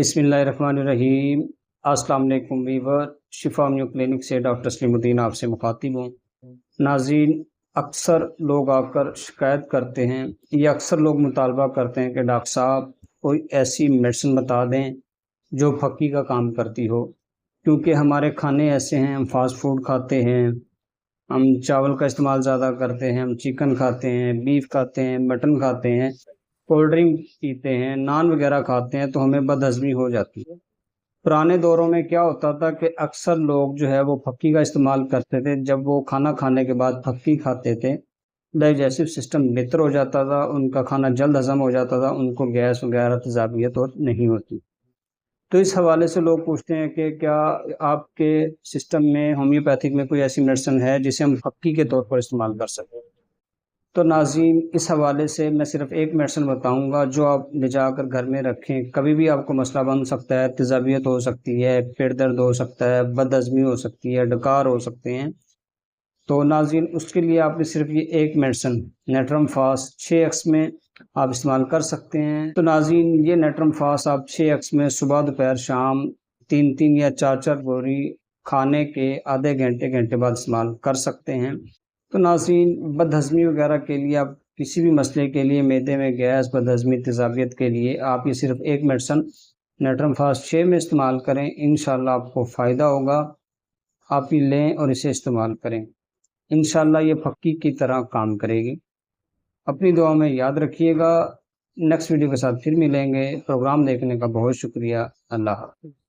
बिस्मिल्लाहिर्रहमानिर्रहीम। अस्सलाम वालेकुम वीवर, शिफा न्यू क्लिनिक से डॉक्टर सलीमुद्दीन आपसे मुखातिब हूँ। नाज़रीन, अक्सर लोग आकर शिकायत करते हैं या अक्सर लोग मुतालबा करते हैं कि डॉक्टर साहब कोई ऐसी मेडिसिन बता दें जो फक्की का काम करती हो, क्योंकि हमारे खाने ऐसे हैं, हम फास्ट फूड खाते हैं, हम चावल का इस्तेमाल ज़्यादा करते हैं, हम चिकन खाते हैं, बीफ खाते हैं, मटन खाते हैं, कोल्ड ड्रिंक पीते हैं, नान वगैरह खाते हैं, तो हमें बदहज़मी हो जाती है। पुराने दौरों में क्या होता था कि अक्सर लोग जो है वो फक्की का इस्तेमाल करते थे। जब वो खाना खाने के बाद फक्की खाते थे, डाइजेस्टिव सिस्टम बेहतर हो जाता था, उनका खाना जल्द हज़म हो जाता था, उनको गैस वगैरह तेज़ाबियत और नहीं होती। तो इस हवाले से लोग पूछते हैं कि क्या आपके सिस्टम में होम्योपैथिक में कोई ऐसी मेडिसिन है जिसे हम फक्की के तौर पर इस्तेमाल कर सकें। तो नाज़रीन, इस हवाले से मैं सिर्फ एक मेडिसिन बताऊंगा जो आप ले जाकर घर में रखें। कभी भी आपको मसला बन सकता है, तेज़ाबियत हो सकती है, पेट दर्द हो सकता है, बदहज़मी हो सकती है, डकार हो सकते हैं। तो नाज़रीन, उसके लिए आपने सिर्फ ये एक मेडिसिन नेट्रम फास्ट 6x में आप इस्तेमाल कर सकते हैं। तो नाज़रीन, ये नेट्रम फास्ट आप 6x में सुबह दोपहर शाम 3-3 या 4-4 बोरी खाने के आधे घंटे बाद इस्तेमाल कर सकते हैं। तो नाज़रीन, बदहज़मी वगैरह के लिए आप किसी भी मसले के लिए, मैदे में गैस, बदहज़मी, तेज़ाबियत के लिए आप ये सिर्फ एक मेडिसिन नेट्रम फास्ट 6 में इस्तेमाल करें। इंशाल्लाह आपको फ़ायदा होगा। आप ये लें और इसे इस्तेमाल करें। इंशाल्लाह ये फक्की की तरह काम करेगी। अपनी दुआ में याद रखिएगा। नेक्स्ट वीडियो के साथ फिर मिलेंगे। प्रोग्राम देखने का बहुत शुक्रिया। अल्लाह हाफ़िज़।